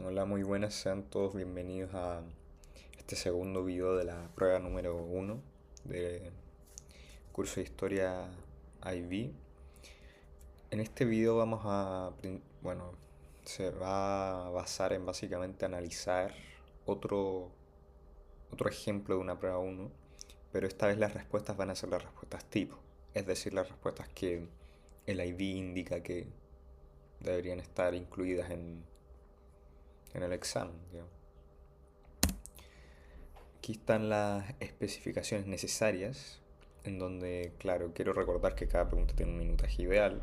Hola, muy buenas, sean todos bienvenidos a este segundo video de la prueba número uno del curso de Historia IB. En este video bueno, se va a basar en básicamente analizar otro, otro ejemplo de una prueba uno, pero esta vez las respuestas van a ser las respuestas tipo, es decir, las respuestas que el IB indica que deberían estar incluidas en el examen, digamos. Aquí están las especificaciones necesarias, en donde, claro, quiero recordar que cada pregunta tiene un minutaje ideal.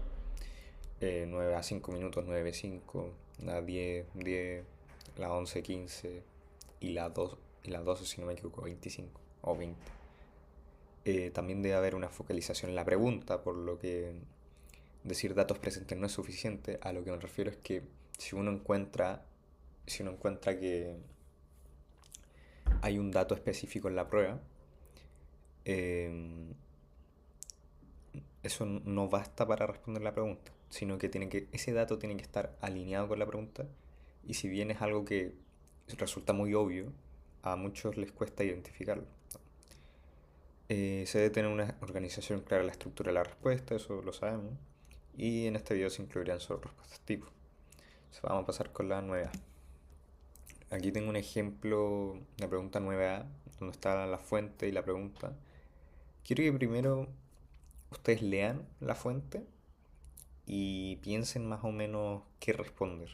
9 a 5 minutos, 9 5, la 10 10, la 11 15 y la 12 si no me equivoco, 25 o 20. También debe haber una focalización en la pregunta, por lo que decir datos presentes no es suficiente. A lo que me refiero es que si uno encuentra que hay un dato específico en la prueba, eh, eso no basta para responder la pregunta, sino que ese dato tiene que estar alineado con la pregunta, y si bien es algo que resulta muy obvio, a muchos les cuesta identificarlo. Se debe tener una organización clara de la estructura de la respuesta, eso lo sabemos, y en este video se incluirán solo respuestas tipo. Entonces vamos a pasar con la 9A. Aquí tengo un ejemplo de pregunta 9A, donde está la fuente y la pregunta. Quiero que primero ustedes lean la fuente y piensen más o menos qué responder.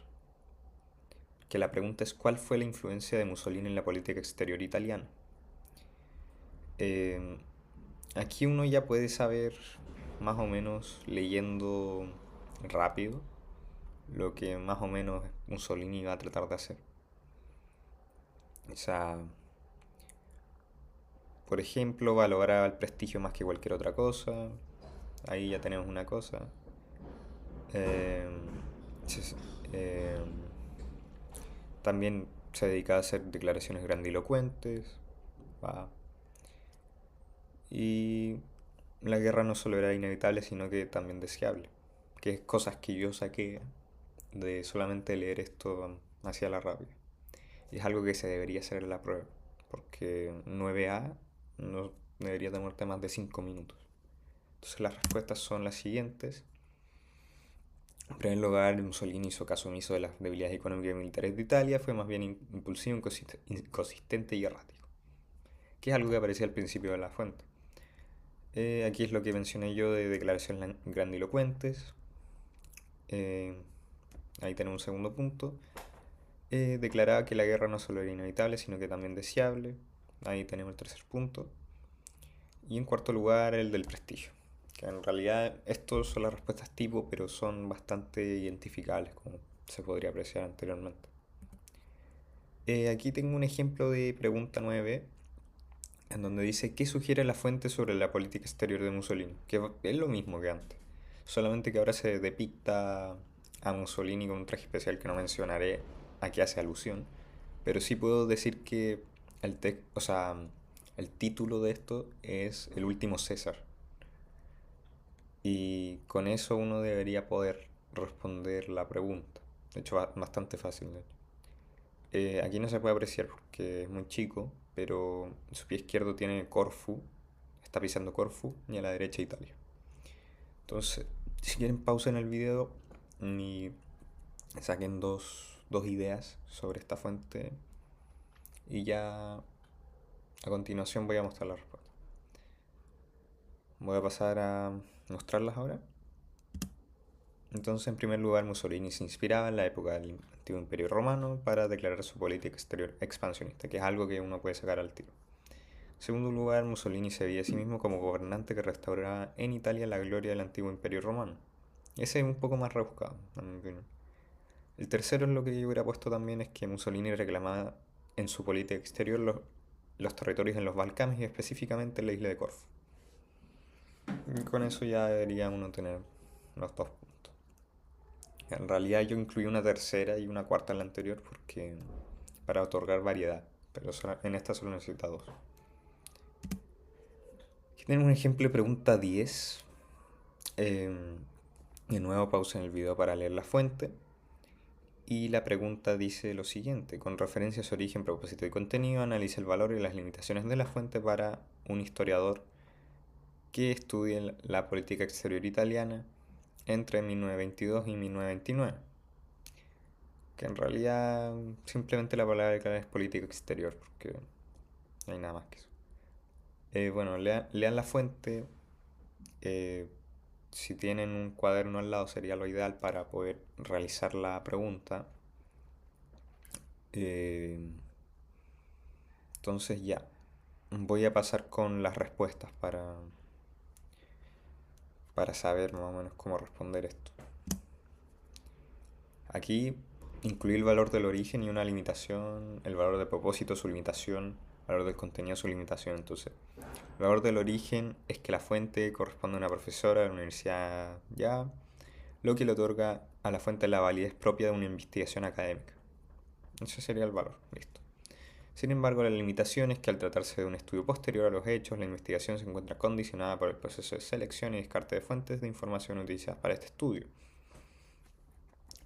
Que la pregunta es: ¿cuál fue la influencia de Mussolini en la política exterior italiana? Eh, Aquí uno ya puede saber, más o menos leyendo rápido, lo que más o menos Mussolini va a tratar de hacer. O sea, por ejemplo, valoraba el prestigio más que cualquier otra cosa. Ahí ya tenemos una cosa. Eh, se- eh, También se dedica a hacer declaraciones grandilocuentes. Va. Y la guerra no solo era inevitable, sino que también deseable. Que es cosas que yo saqué de solamente leer esto hacia la rápida. Y es algo que se debería hacer en la prueba. Porque 9A no debería tomarte más de 5 minutos. Entonces las respuestas son las siguientes. En primer lugar, Mussolini hizo caso omiso de las debilidades económicas y militares de Italia, fue más bien impulsivo, inconsistente y errático, que es algo que aparecía al principio de la fuente. Aquí es lo que mencioné yo de declaraciones grandilocuentes. Eh, Ahí tenemos un segundo punto. Declaraba que la guerra no solo era inevitable, sino que también deseable. Ahí tenemos el tercer punto. Y en cuarto lugar, el del prestigio. Que en realidad estos son las respuestas tipo, pero son bastante identificables, como se podría apreciar anteriormente. Aquí tengo un ejemplo de pregunta 9, en donde dice: ¿qué sugiere la fuente sobre la política exterior de Mussolini? Que es lo mismo que antes, solamente que ahora se depicta a Mussolini con un traje especial que no mencionaré a qué hace alusión, pero sí puedo decir que o sea, el título de esto es El último César, y con eso uno debería poder responder la pregunta. De hecho, bastante fácil, de hecho. Aquí no se puede apreciar porque es muy chico, pero su pie izquierdo tiene Corfú, está pisando Corfú, y a la derecha Italia. Entonces, si quieren, pausen el video y saquen dos ideas sobre esta fuente, y ya a continuación voy a mostrar la respuesta. Voy a pasar a mostrarlas ahora. Entonces, en primer lugar, Mussolini se inspiraba en la época del antiguo Imperio Romano para declarar su política exterior expansionista, que es algo que uno puede sacar al tiro. En segundo lugar, Mussolini se veía a sí mismo como gobernante que restauraba en Italia la gloria del antiguo Imperio Romano. Ese es un poco más rebuscado, en mi opinión. El tercero, es lo que yo hubiera puesto también, es que Mussolini reclamaba en su política exterior los territorios en los Balcanes, y específicamente en la isla de Corfú. Y con eso ya debería uno tener los dos puntos. En realidad yo incluí una tercera y una cuarta en la anterior porque para otorgar variedad, pero en esta solo necesita dos. Aquí tenemos un ejemplo de pregunta 10. De nuevo pausa en el video para leer la fuente. Y la pregunta dice lo siguiente: con referencia a su origen, propósito y contenido, analiza el valor y las limitaciones de la fuente para un historiador que estudie la política exterior italiana entre 1922 y 1929. Que en realidad simplemente la palabra clave es política exterior, porque no hay nada más que eso. Bueno, lean la fuente. eh, si tienen un cuaderno al lado sería lo ideal para poder realizar la pregunta. Eh, entonces ya, voy a pasar con las respuestas para saber más o menos cómo responder esto. Aquí incluí el valor del origen y una limitación, el valor de propósito, su limitación, el valor del contenido, su limitación. Entonces, el valor del origen es que la fuente corresponde a una profesora de la universidad ya, lo que le otorga a la fuente la validez propia de una investigación académica. Ese sería el valor, listo. Sin embargo, la limitación es que al tratarse de un estudio posterior a los hechos, la investigación se encuentra condicionada por el proceso de selección y descarte de fuentes de información utilizadas para este estudio.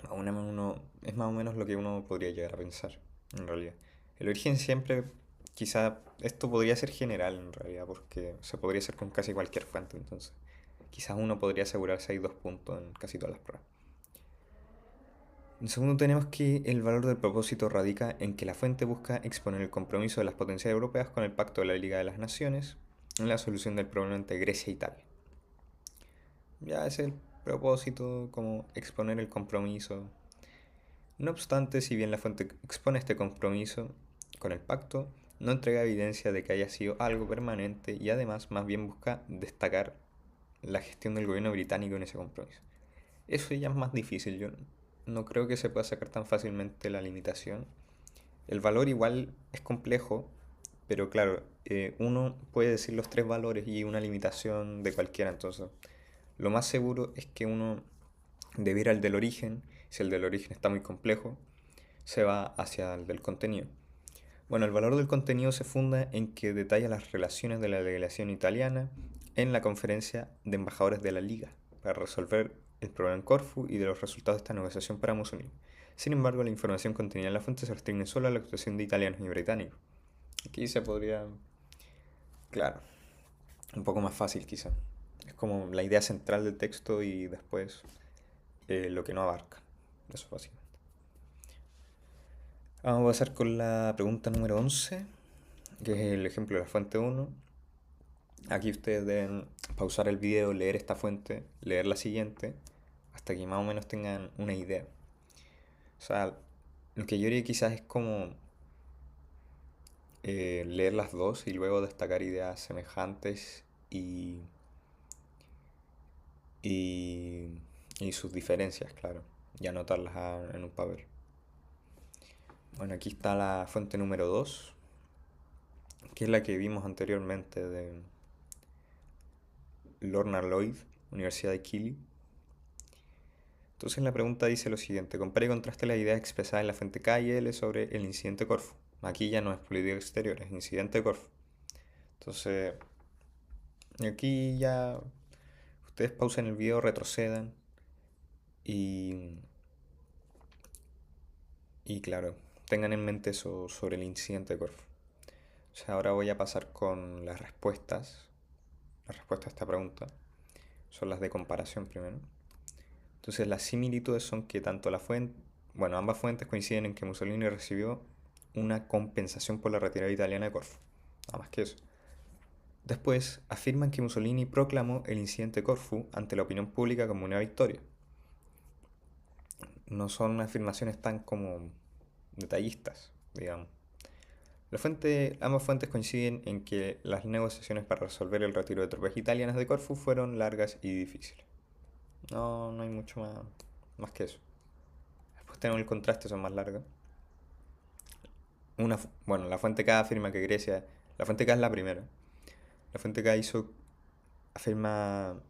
Es más o menos lo que uno podría llegar a pensar, en realidad. El origen siempre, quizá, esto podría ser general en realidad, porque se podría hacer con casi cualquier fuente, entonces. Quizás uno podría asegurarse ahí 2 puntos en casi todas las pruebas. En segundo tenemos que el valor del propósito radica en que la fuente busca exponer el compromiso de las potencias europeas con el Pacto de la Liga de las Naciones en la solución del problema entre Grecia e Italia. Ya es el propósito, como exponer el compromiso. No obstante, si bien la fuente expone este compromiso con el pacto, no entrega evidencia de que haya sido algo permanente y además más bien busca destacar la gestión del gobierno británico en ese compromiso. Eso ya es más difícil, yo no creo que se pueda sacar tan fácilmente la limitación. El valor igual es complejo, pero claro, uno puede decir los tres valores y una limitación de cualquiera, entonces lo más seguro es que uno debe ir al del origen. Si el del origen está muy complejo, se va hacia el del contenido. Bueno, el valor del contenido se funda en que detalla las relaciones de la delegación italiana en la conferencia de embajadores de la Liga para resolver el problema en Corfú y de los resultados de esta negociación para Mussolini. Sin embargo, la información contenida en la fuente se restringe solo a la actuación de italianos y británicos. Aquí se podría, claro, un poco más fácil quizá. Es como la idea central del texto y después lo que no abarca. Eso básicamente. Vamos a pasar con la pregunta número 11, que es el ejemplo de la fuente 1. Aquí ustedes deben pausar el video, leer esta fuente, leer la siguiente, hasta que más o menos tengan una idea. O sea, lo que yo haría quizás es como leer las dos y luego destacar ideas semejantes y, y sus diferencias, claro, y anotarlas en un papel. Bueno, aquí está la fuente número 2, que es la que vimos anteriormente de Lorna Lloyd, Universidad de Keele. Entonces la pregunta dice lo siguiente: compare y contraste las ideas expresadas en la fuente K y L sobre el incidente Corfú. Aquí ya no es política exterior, es incidente Corfú. Entonces, aquí ya ustedes pausen el video, retrocedan y, y claro, tengan en mente eso sobre el incidente Corfú. O sea, ahora voy a pasar con las respuestas. Las respuestas a esta pregunta son las de comparación primero. Entonces las similitudes son que tanto la fuente, bueno, ambas fuentes coinciden en que Mussolini recibió una compensación por la retirada italiana de Corfú. Nada más que eso. Después afirman que Mussolini proclamó el incidente de Corfú ante la opinión pública como una victoria. No son afirmaciones tan como detallistas, digamos. Ambas fuentes coinciden en que las negociaciones para resolver el retiro de tropas italianas de Corfú fueron largas y difíciles. No hay mucho más que eso. Después tenemos el contraste, son más largas. Bueno, la fuente K afirma que Grecia, la fuente K es la primera. La fuente K afirma,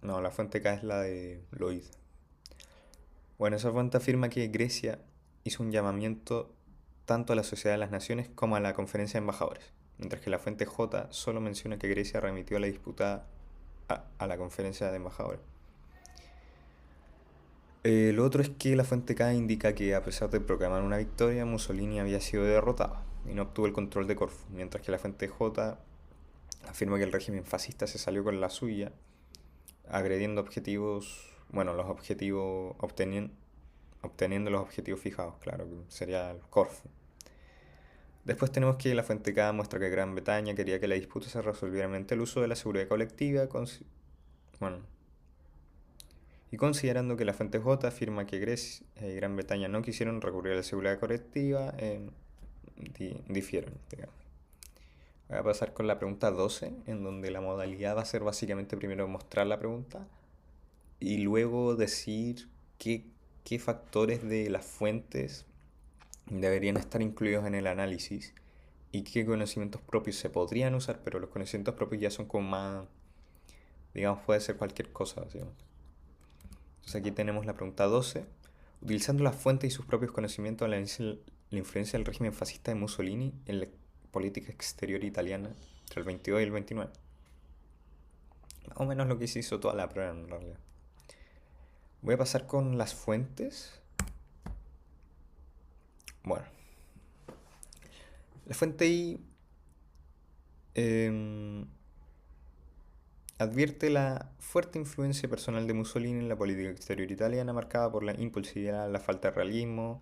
no, la fuente K es la de Lloyd. Bueno, esa fuente afirma que Grecia hizo un llamamiento tanto a la Sociedad de las Naciones como a la Conferencia de Embajadores, mientras que la fuente J solo menciona que Grecia remitió la disputa a la Conferencia de Embajadores. Lo otro es que la fuente K indica que a pesar de proclamar una victoria, Mussolini había sido derrotado y no obtuvo el control de Corfú, mientras que la fuente J afirma que el régimen fascista se salió con la suya, agrediendo objetivos, bueno, los objetivos, obteniendo los objetivos fijados, claro, que sería el Corfú. Después tenemos que la fuente K muestra que Gran Bretaña quería que la disputa se resolviera mediante el uso de la seguridad colectiva, bueno, y considerando que la fuente J afirma que Grecia y Gran Bretaña no quisieron recurrir a la seguridad colectiva, difieren, digamos. Voy a pasar con la pregunta 12, en donde la modalidad va a ser básicamente primero mostrar la pregunta y luego decir qué, qué factores de las fuentes deberían estar incluidos en el análisis y qué conocimientos propios se podrían usar, pero los conocimientos propios ya son como más, digamos, puede ser cualquier cosa, básicamente. Entonces aquí tenemos la pregunta 12. Utilizando las fuentes y sus propios conocimientos, la influencia del régimen fascista de Mussolini en la política exterior italiana entre el 22 y el 29. Más o menos lo que se hizo toda la prueba en realidad. Voy a pasar con las fuentes. Bueno, la fuente I eh, advierte la fuerte influencia personal de Mussolini en la política exterior italiana, marcada por la impulsividad, la falta de realismo,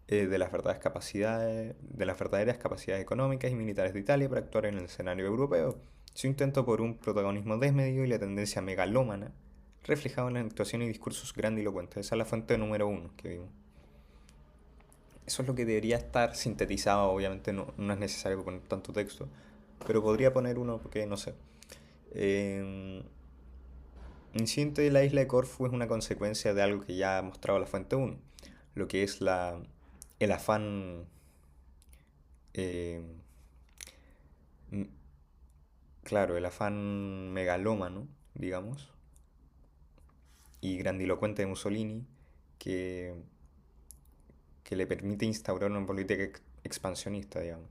de las verdaderas capacidades económicas y militares de Italia para actuar en el escenario europeo, su intento por un protagonismo desmedido y la tendencia megalómana reflejado en las actuaciones y discursos grandilocuentes. Esa es la fuente número uno que vimos. Eso es lo que debería estar sintetizado, obviamente no es necesario poner tanto texto, pero podría poner uno porque no sé. El incidente de la isla de Corfú es una consecuencia de algo que ya ha mostrado la fuente uno, lo que es el afán eh, claro, el afán megalómano, digamos, y grandilocuente de Mussolini, que, que le permite instaurar una política expansionista, digamos.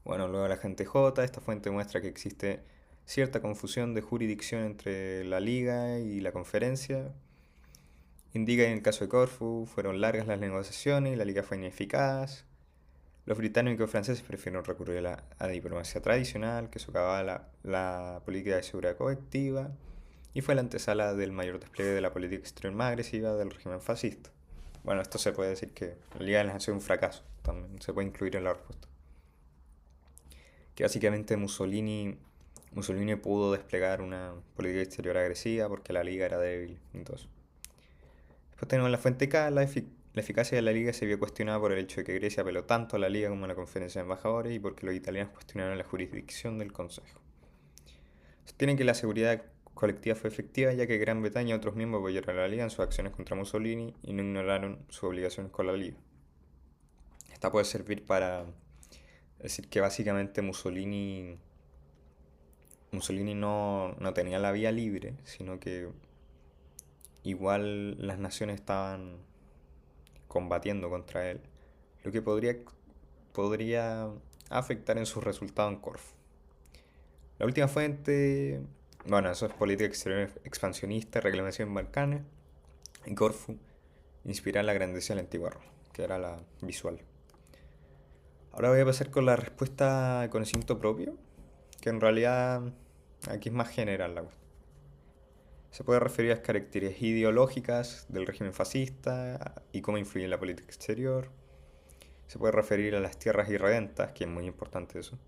Bueno, luego la gente J, esta fuente muestra que existe cierta confusión de jurisdicción entre la Liga y la conferencia. Indica que en el caso de Corfú fueron largas las negociaciones y la Liga fue ineficaz. Los británicos y franceses prefieren recurrir a la diplomacia tradicional, que socavaba la política de seguridad colectiva, y fue la antesala del mayor despliegue de la política exterior más agresiva del régimen fascista. Bueno, esto se puede decir que la Liga de las Naciones un fracaso, también se puede incluir en la respuesta. Que básicamente Mussolini pudo desplegar una política exterior agresiva porque la Liga era débil. Entonces. Después tenemos la fuente K, la eficacia de la Liga se vio cuestionada por el hecho de que Grecia apeló tanto a la Liga como a la conferencia de embajadores y porque los italianos cuestionaron la jurisdicción del Consejo. Sostienen que la seguridad colectiva fue efectiva ya que Gran Bretaña y otros miembros apoyaron a la Liga en sus acciones contra Mussolini y no ignoraron sus obligaciones con la Liga. Esta puede servir para decir que básicamente Mussolini no tenía la vía libre, sino que igual las naciones estaban combatiendo contra él, lo que podría afectar en sus resultados en Corfú. La última fuente, bueno, eso es política exterior expansionista, reclamación en Balcanes, y Corfú inspira la grandeza de la antigua Roma, que era la visual. Ahora voy a pasar con la respuesta de conocimiento propio, que en realidad aquí es más general la cuestión. Se puede referir a las características ideológicas del régimen fascista y cómo influye en la política exterior. Se puede referir a las tierras irredentas, que es muy importante eso,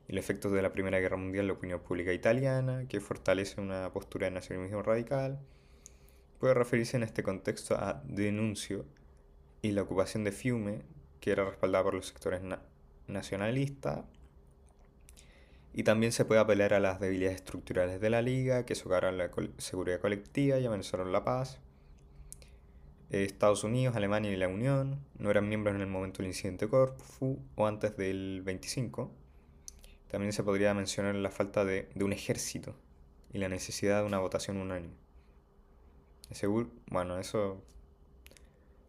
y los efectos de la Primera Guerra Mundial en la opinión pública italiana, que fortalece una postura de nacionalismo radical. Puede referirse en este contexto a Denuncio y la ocupación de Fiume, que era respaldada por los sectores nacionalistas. Y también se puede apelar a las debilidades estructurales de la Liga, que socavaron la seguridad colectiva y amenazaron la paz. Estados Unidos, Alemania y la Unión no eran miembros en el momento del incidente de Corfú o antes del 25. También se podría mencionar la falta de un ejército y la necesidad de una votación unánime. Bueno, eso,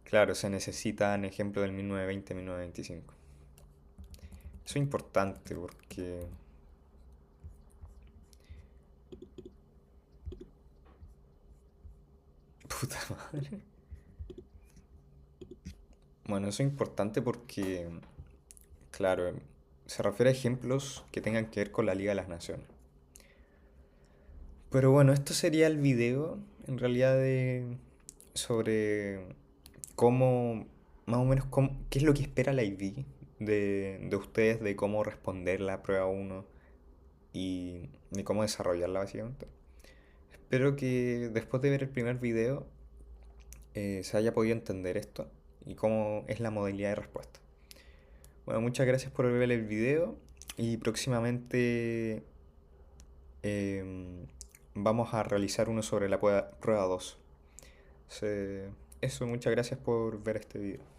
claro, se necesitan ejemplos del 1920-1925. Eso es importante porque Puta madre. Bueno, eso es importante porque, claro, se refiere a ejemplos que tengan que ver con la Liga de las Naciones. Pero bueno, esto sería el video, en realidad, sobre cómo, más o menos, qué es lo que espera la IB de ustedes, de cómo responder la prueba uno y de cómo desarrollarla, básicamente. Espero que después de ver el primer video se haya podido entender esto y cómo es la modalidad de respuesta. Bueno, muchas gracias por ver el video y próximamente em, vamos a realizar uno sobre la prueba 2. Eso, muchas gracias por ver este video.